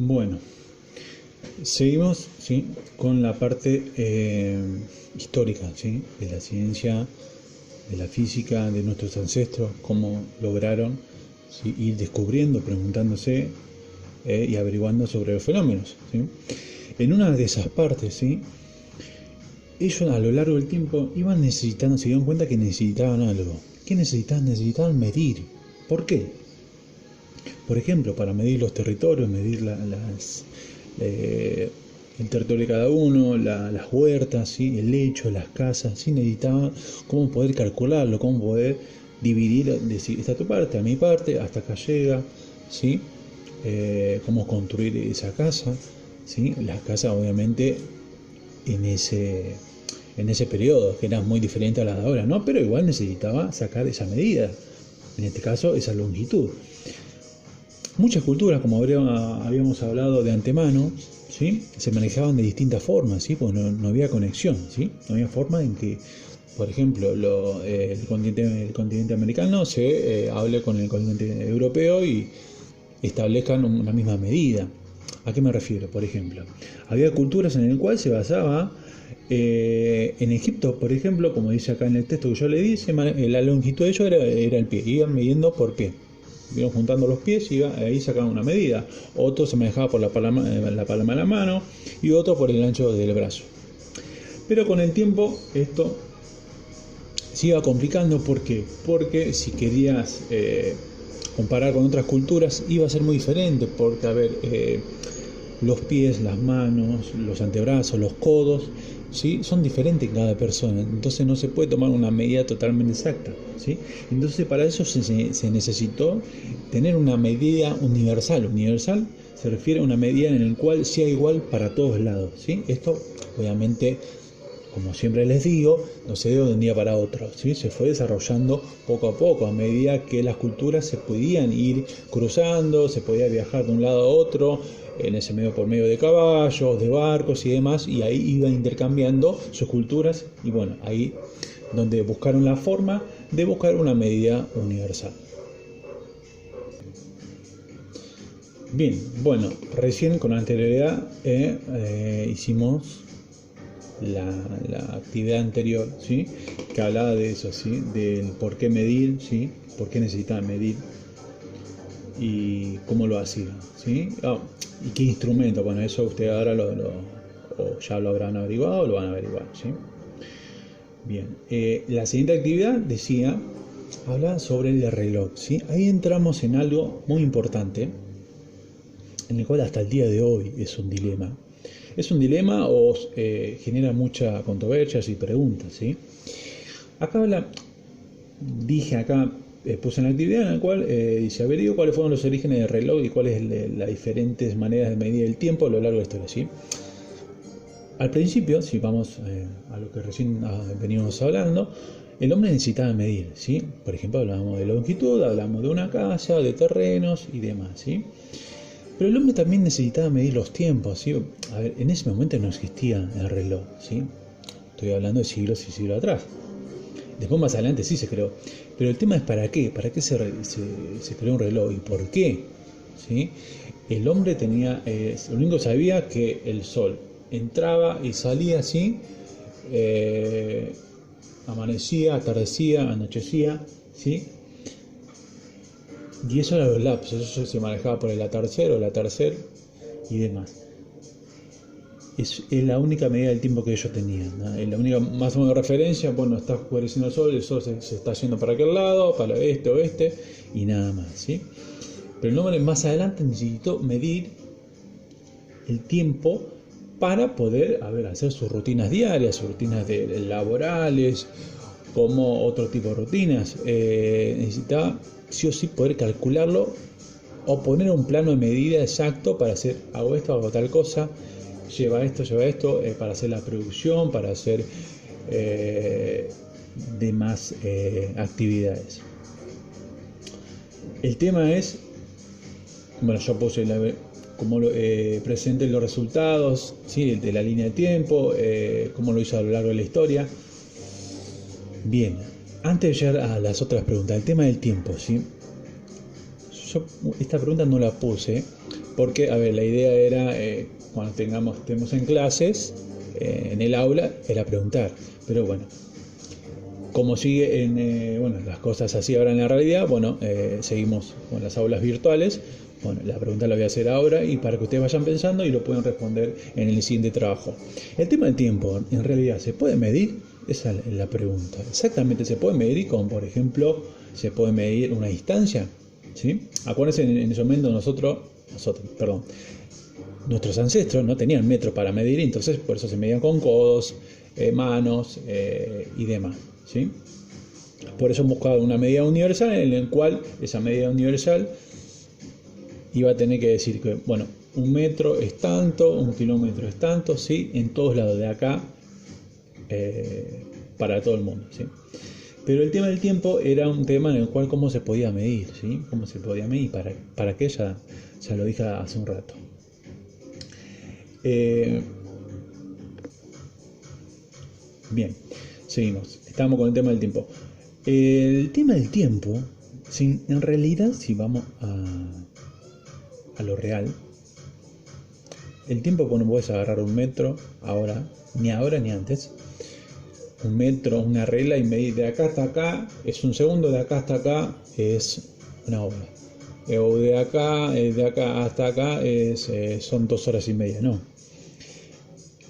Bueno, seguimos, ¿sí?, con la parte histórica, ¿sí?, de la ciencia, de la física, de nuestros ancestros, cómo lograron, ¿sí?, ir descubriendo, preguntándose y averiguando sobre los fenómenos, ¿sí? En una de esas partes, ¿sí?, ellos a lo largo del tiempo iban necesitando, se dieron cuenta que necesitaban algo. ¿Qué necesitaban? Necesitaban medir. ¿Por qué? Por ejemplo, para medir los territorios, medir el territorio de cada uno, las huertas, ¿sí?, el lecho, las casas, ¿sí? Necesitaban cómo poder calcularlo, cómo poder dividir, decir, esta es tu parte, a mi parte, hasta acá llega, ¿sí? Cómo construir esa casa, ¿sí? Las casas obviamente en ese periodo, que era muy diferente a la de ahora, ¿no? Pero igual necesitaba sacar esa medida, en este caso esa longitud. Muchas culturas, como habíamos hablado de antemano, ¿sí?, se manejaban de distintas formas, ¿sí?, porque no había conexión, ¿sí? No había forma en que, por ejemplo, el continente americano se hable con el continente europeo y establezcan una misma medida. ¿A qué me refiero? Por ejemplo, había culturas en las cuales se basaba en Egipto, por ejemplo, como dice acá en el texto que yo le di, la longitud de ellos era el pie, iban midiendo por pie. Iban juntando los pies y ahí sacaban una medida. Otro se manejaba por la palma de la mano y otro por el ancho del brazo. Pero con el tiempo esto se iba complicando. ¿Por qué? Porque si querías comparar con otras culturas iba a ser muy diferente, porque a ver, los pies, las manos, los antebrazos, los codos, ¿sí?, son diferentes en cada persona, entonces no se puede tomar una medida totalmente exacta, ¿sí? Entonces para eso se necesitó tener una medida universal. Universal se refiere a una medida en la cual sea igual para todos lados, ¿sí? Esto obviamente, como siempre les digo, no se dio de un día para otro, ¿sí? Se fue desarrollando poco a poco, a medida que las culturas se podían ir cruzando, se podía viajar de un lado a otro, en ese medio por medio de caballos, de barcos y demás, y ahí iban intercambiando sus culturas, y bueno, ahí donde buscaron la forma de buscar una medida universal. Bien, bueno, recién con anterioridad hicimos la actividad anterior, ¿sí?, que hablaba de eso, ¿sí?, del por qué medir, ¿sí?, por qué necesitaban medir y cómo lo hacían, ¿sí? Y qué instrumento. Bueno, eso ustedes ahora o ya lo habrán averiguado o lo van a averiguar, ¿sí? Bien, la siguiente actividad habla sobre el reloj, ¿sí? Ahí entramos en algo muy importante, en el cual hasta el día de hoy es un dilema. Es un dilema o genera muchas controversias y preguntas, ¿sí? Acá puse una actividad en la cual dice averiguo cuáles fueron los orígenes del reloj y cuáles las diferentes maneras de medir el tiempo a lo largo de la historia, ¿sí? Al principio, si vamos a lo que recién veníamos hablando, el hombre necesitaba medir, ¿sí? Por ejemplo, hablábamos de longitud, hablamos de una casa, de terrenos y demás, ¿sí? Pero el hombre también necesitaba medir los tiempos, ¿sí? A ver, en ese momento no existía el reloj, ¿sí? Estoy hablando de siglos y siglos atrás. Después más adelante sí se creó. Pero el tema es ¿para qué? ¿Para qué se creó un reloj? ¿Y por qué? ¿Sí? El hombre tenía, lo único que sabía que el sol entraba y salía así, amanecía, atardecía, anochecía, ¿sí? Y eso eran los lapsos, eso se manejaba por el atardecer o el atardecer y demás. Es la única medida del tiempo que ellos tenían, ¿no? Es la única más o menos referencia. Bueno, está oscureciendo el sol se está yendo para aquel lado, para este, oeste y nada más, ¿sí? Pero el hombre más adelante necesitó medir el tiempo para poder hacer sus rutinas diarias, sus rutinas laborales, como otro tipo de rutinas. Necesitaba sí o sí poder calcularlo o poner un plano de medida exacto para hacer, hago esto, hago tal cosa, lleva esto, para hacer la producción, para hacer demás actividades. El tema es, bueno, yo puse cómo presenten los resultados, ¿sí?, de la línea de tiempo, cómo lo hizo a lo largo de la historia. Bien, antes de llegar a las otras preguntas, el tema del tiempo, ¿sí? Yo esta pregunta no la puse porque, a ver, la idea era, cuando estemos en clases, en el aula, era preguntar. Pero bueno, como sigue bueno, las cosas así ahora en la realidad, bueno, seguimos con las aulas virtuales. Bueno, la pregunta la voy a hacer ahora y para que ustedes vayan pensando y lo puedan responder en el siguiente trabajo. El tema del tiempo, en realidad, ¿se puede medir? Esa es la pregunta. Exactamente, ¿se puede medir? Como por ejemplo, ¿se puede medir una distancia? ¿Sí? Acuérdense, en ese momento nuestros ancestros no tenían metro para medir, entonces por eso se medían con codos, manos y demás. ¿Sí? Por eso han buscado una medida universal en la cual esa medida universal iba a tener que decir que, bueno, 1 metro es tanto, 1 kilómetro es tanto, ¿sí? En todos lados de acá, para todo el mundo, ¿sí? Pero el tema del tiempo era un tema en el cual cómo se podía medir, ¿sí? Cómo se podía medir, para qué ya lo dije hace un rato. Bien, seguimos. Estamos con el tema del tiempo. El tema del tiempo, ¿sí? En realidad, si vamos a lo real, el tiempo que no puedes agarrar 1 metro ahora ni antes, 1 metro, una regla, y medir de acá hasta acá es 1 segundo, de acá hasta acá es 1 hora, o de acá hasta acá son 2 horas y media. No,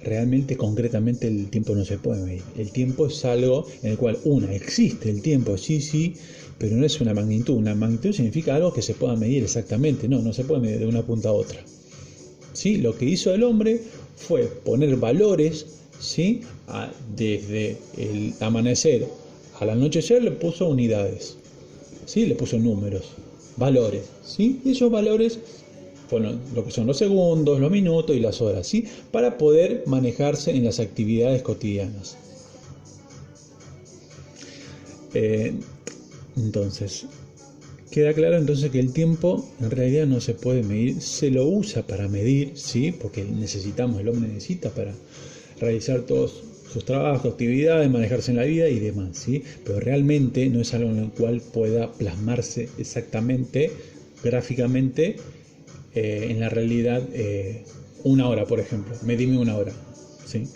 realmente, concretamente, el tiempo no se puede medir. El tiempo es algo en el cual, existe el tiempo, sí, pero no es una magnitud. Una magnitud significa algo que se pueda medir exactamente. No se puede medir de una punta a otra. ¿Sí? Lo que hizo el hombre fue poner valores, ¿sí? Desde el amanecer al anochecer le puso unidades, ¿sí? Le puso números, valores, ¿sí? Y esos valores fueron lo que son los segundos, los minutos y las horas, ¿sí? Para poder manejarse en las actividades cotidianas. Entonces, queda claro entonces que el tiempo en realidad no se puede medir, se lo usa para medir, ¿sí? Porque el hombre necesita para realizar todos sus trabajos, actividades, manejarse en la vida y demás, ¿sí? Pero realmente no es algo en el cual pueda plasmarse exactamente, gráficamente, en la realidad. 1 hora, por ejemplo, medime 1 hora, ¿sí?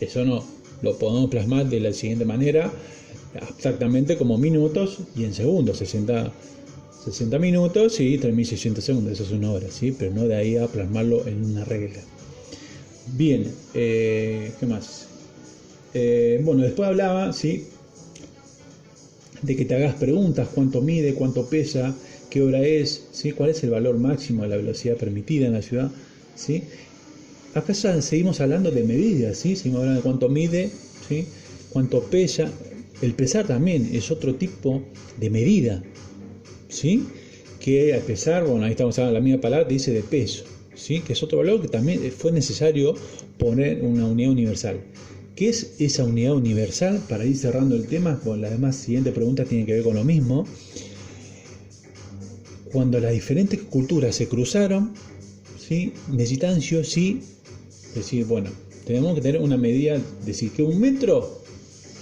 Eso no lo podemos plasmar de la siguiente manera, abstractamente, como minutos y en segundos, 60 minutos y 3.600 segundos, eso es 1 hora, ¿sí? Pero no de ahí a plasmarlo en una regla. Bien, ¿qué más? Bueno, después hablaba, ¿sí? De que te hagas preguntas: cuánto mide, cuánto pesa, qué hora es, ¿sí? Cuál es el valor máximo de la velocidad permitida en la ciudad, ¿sí? Acá ya seguimos hablando de medidas, ¿sí? Seguimos hablando de cuánto mide, ¿sí? Cuánto pesa. El pesar también es otro tipo de medida, ¿sí? Que al pesar, bueno, ahí estamos hablando de la misma palabra, dice de peso, ¿sí? Que es otro valor que también fue necesario poner una unidad universal. ¿Qué es esa unidad universal? Para ir cerrando el tema, con las demás siguientes preguntas tienen que ver con lo mismo. Cuando las diferentes culturas se cruzaron, ¿sí? Necesitan sí o sí decir, bueno, tenemos que tener una medida, decir que 1 metro,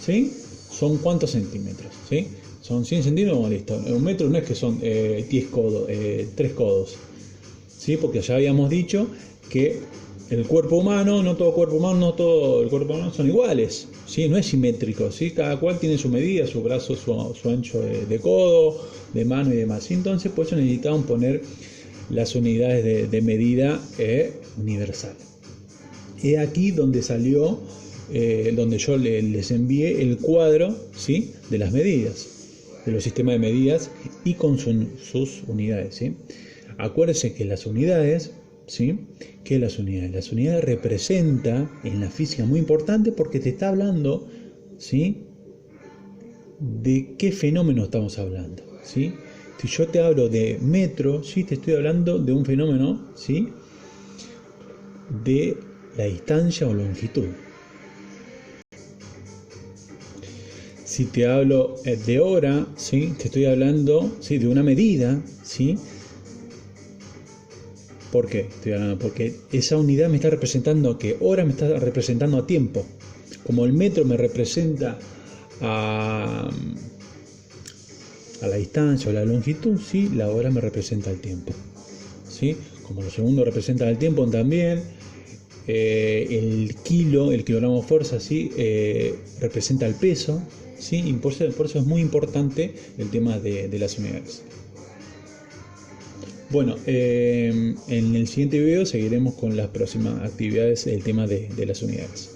¿sí? Son ¿cuántos centímetros? ¿Sí? ¿Son 100 centímetros? Bueno, listo. 1 metro no es que son 10 codos, 3 codos, ¿sí? Porque ya habíamos dicho que el cuerpo humano, no todo el cuerpo humano son iguales, ¿sí? No es simétrico, ¿sí? Cada cual tiene su medida, su brazo, su ancho de codo, de mano y demás. Entonces, por eso necesitaban poner las unidades de medida universal. Es aquí donde salió, donde yo les envié el cuadro, ¿sí? De las medidas, de los sistemas de medidas y con sus unidades, ¿sí? Acuérdense que las unidades, ¿sí? ¿Qué es las unidades? Las unidades representan en la física, muy importante, porque te está hablando, ¿sí? De qué fenómeno estamos hablando, ¿sí? Si yo te hablo de metro, ¿sí? Te estoy hablando de un fenómeno, ¿sí? De la distancia o longitud. Si te hablo de hora, ¿sí? Te estoy hablando, ¿sí? De una medida, ¿sí? ¿Por qué estoy hablando? Porque esa unidad me está representando ¿qué? Hora me está representando a tiempo. Como el metro me representa a la distancia o la longitud, ¿sí? La hora me representa el tiempo, ¿sí? como lo segundo representa el tiempo también. El kilogramo fuerza, ¿sí? Representa el peso, ¿sí? Y por eso es muy importante el tema de las unidades. Bueno, en el siguiente video seguiremos con las próximas actividades, el tema de las unidades.